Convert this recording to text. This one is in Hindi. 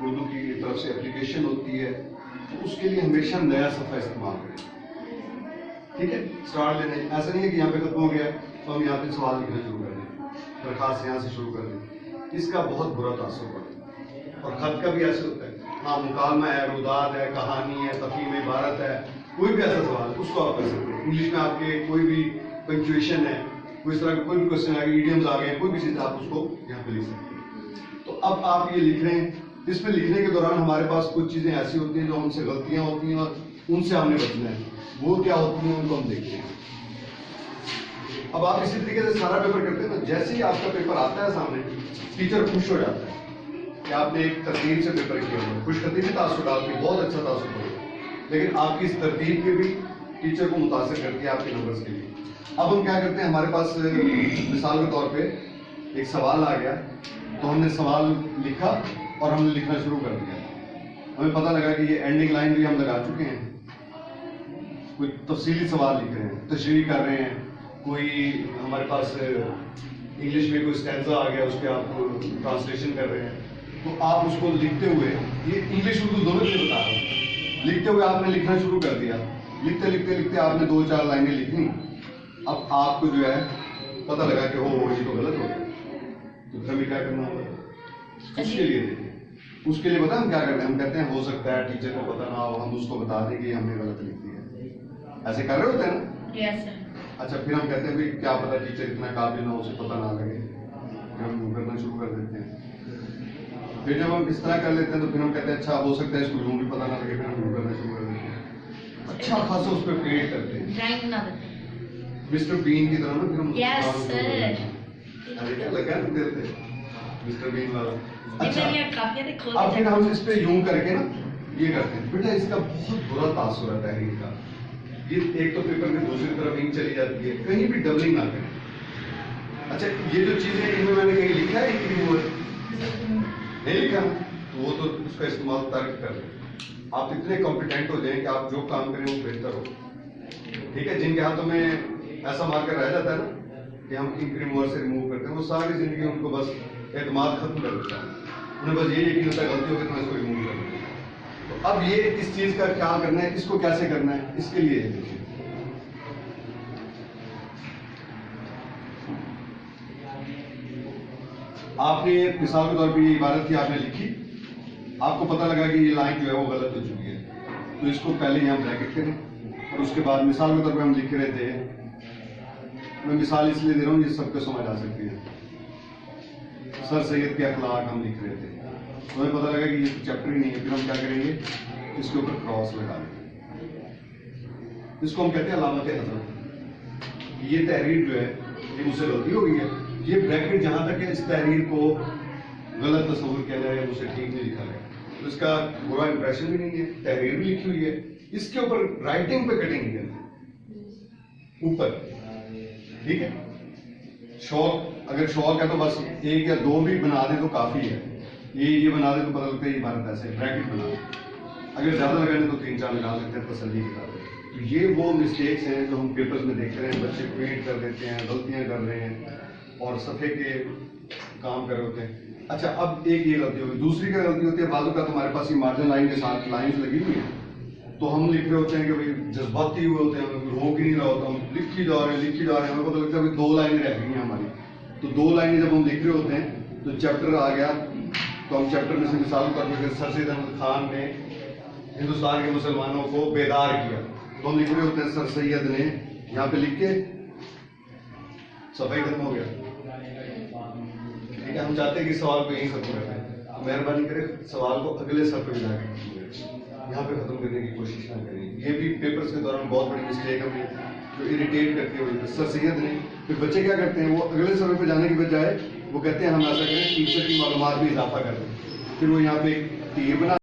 उर्दू की तरफ से एप्लीकेशन होती है, तो उसके लिए हमेशा नया सफ़ा इस्तेमाल करें। ठीक है, स्टार्ट लेने ऐसा नहीं है कि यहाँ पे खत्म हो गया तो हम यहाँ पे सवाल लिखना शुरू कर दें, दरखास्त यहाँ से शुरू कर दें। इसका बहुत बुरा तासुर पड़ता है। और खत का भी ऐसे होता है, हाँ मुकालमा है, रुदात है, कहानी है, तफहीम इबारत है, कोई भी ऐसा सवाल उसको आप कर सकते हैं। इंग्लिश में आपके कोई भी पंक्चुएशन है, कोई इस तरह का कोई भी क्वेश्चन आ गया, ईडियम्स आ गए, कोई भी चीज़ आप उसको यहाँ पे लिख सकते हैं। तो अब आप ये लिख रहे हैं, इसमें लिखने के दौरान हमारे पास कुछ चीज़ें ऐसी होती हैं जो हमसे गलतियाँ होती हैं और उनसे हमने बचना है। वो क्या होती हैं उनको हम देखते हैं। अब आप इसी तरीके से सारा पेपर करते हैं ना, जैसे ही आपका पेपर आता है सामने, टीचर खुश हो जाता है कि आपने एक तरतीब से पेपर किया हुआ। खुशखबरी तासुर डालती, बहुत अच्छा तासुर होगा, लेकिन आपकी इस तरतीब के भी टीचर को मुतासर करती है आपके नंबर्स के लिए। अब हम क्या करते हैं, हमारे पास मिसाल के तौर पे एक सवाल आ गया, तो हमने सवाल लिखा और हमने लिखना शुरू कर दिया। हमें पता लगा कि ये एंडिंग लाइन भी हम लगा चुके हैं, कोई तफसीली सवाल लिख रहे हैं, तशरीह कर रहे हैं, कोई हमारे पास इंग्लिश में कोई स्टैंजा आ गया, उसके आप ट्रांसलेशन कर रहे हैं, तो आप उसको लिखते हुए, ये इंग्लिश उर्दू दोनों से बता रहा हूँ, लिखते हुए आपने लिखना शुरू कर दिया। लिखते लिखते लिखते आपने 2-4 लाइनें लिखनी। अब आपको जो है पता लगा कि हो ये तो गलत हो गया, तो फिर हमें क्या करना होगा? उसके लिए देखिए, उसके लिए पता हम क्या करते हैं, हम कहते हैं हो सकता है टीचर को पता ना हो, हम उसको बता दें कि हमने गलत लिख दिया। ऐसे कर रहे होते हैं ना? Yes sir. अच्छा, फिर हम कहते हैं भाई क्या पता टीचर इतना काबिल ना हो, उसे पता ना लगे, फिर हम यूं करना शुरू कर देते हैं। फिर जब हम इस तरह कर लेते हैं तो फिर हम कहते हैं अच्छा हो सकता है इसको यूं भी पता ना लगे, फिर हम यूं करना शुरू कर देते हैं। अच्छा खासा उस पर क्रिएट करते हैं, ड्राइंग बना देते हैं मिस्टर बीन की तरह ना। फिर हम यस सर। अरे क्या लगा देते मिस्टर बीन वाला। अच्छा, अब अब फिर हम इस पे यूं करके ना ये करते हैं। बेटा इसका बहुत बुरा तासुर है तहरीर का। ये एक तो पेपर में दूसरी तरफ इंक चली जाती है, कहीं भी डबलिंग ना करें। अच्छा, ये जो चीजें इनमें मैंने कहीं लिखा है कि नहीं लिखा, तो वो तो उसका इस्तेमाल तर्क कर लें। आप इतने कॉम्पिटेंट हो जाएं कि आप जो काम करें वो बेहतर हो। ठीक है, जिनके हाथों में ऐसा मार्कर रह जाता है ना कि हम इंक रिमूवर से रिमूव करते हैं, वो सारी जिंदगी उनको बस एतमाद खत्म कर देता है। उन्हें बस ये यकीन होता है गलती होगी तो मैं इसको रिमूव कर दूंगा। तो अब ये इस चीज का क्या करना है, इसको कैसे करना है, इसके लिए देखिए आपने मिसाल के तौर पर ये इबारत की आपने लिखी, आपको पता लगा कि ये लाइन जो है वो गलत हो चुकी है, तो इसको पहले हम ब्रैकेट करें और उसके बाद मिसाल के तौर पे हम लिख रहे थे, मैं मिसाल इसलिए दे रहा हूँ ये सबको समझ आ सकती है, सर सैयद के अखलाक हम लिख रहे थे, तो हमें पता लगा कि ये चैप्टर ही नहीं है। फिर हम क्या करेंगे, इसके ऊपर क्रॉस लगा देंगे, इसको हम कहते हैं अलामत हज़फ। ये तहरीर जो है ये मुझसे गलती हो गई है, ये ब्रैकेट जहां तक है इस तहरीर को गलत तस्वुर किया जाए या मुझसे ठीक नहीं लिखा गया, तो इसका बुरा इंप्रेशन भी नहीं है, तहरीर भी लिखी हुई है, इसके ऊपर राइटिंग पे कटिंग नहीं करनी ऊपर। ठीक है, शौक अगर शौक है तो बस 1 या 2 भी बना दे तो काफी है। ये बना दे तो पता लगता है ये इबारत ऐसे ब्रैकेट बना दे, अगर ज्यादा लगाने तो 3-4 लगा सकते हैं तसल्ली के साथ। तो ये वो मिस्टेक्स हैं जो हम पेपर्स में देख रहे हैं, बच्चे पेंट कर देते हैं, गलतियां कर रहे हैं और सफ़े के काम कर रहे होते हैं। अच्छा, अब एक ये गलती होगी, दूसरी क्या गलती होती है, बाजू का तुम्हारे पास ये मार्जिन लाइन के साथ लाइंस लगी हुई है, तो हम लिख रहे होते हैं कि भाई जज्बाती हुए होते हैं, हमें रोक ही नहीं रहा होता, हम लिखी जा रहे हैं, हमें पता लगता है भाई 2 लाइनें रह गई हैं हमारी। तो 2 लाइनें जब हम लिख रहे होते हैं तो चैप्टर आ गया, तो हम चैप्टर में से मिसाल के तौर पर सर सैयद अहमद खान ने हिंदुस्तान के मुसलमानों को बेदार किया, तो हम लिख रहे होते हैं सर सैयद ने, यहाँ पे लिख के सफाई खत्म हो गया। ठीक है, हम चाहते हैं कि सवाल को यहीं खत्म कर दें, तो मेहरबानी करें सवाल को अगले सफे में जाकर यहाँ पे खत्म करने की कोशिश ना करें। ये भी पेपर्स के दौरान बहुत बड़ी मिस्टेक है जो इरिटेट करती है। सर सैयद ने, फिर बच्चे क्या करते हैं, वो अगले सफे पे जाने की बजाय वो कहते हैं हम ऐसा करें टीचर की मालूमात में इजाफा कर दें, फिर वो यहाँ पे एक तीर बना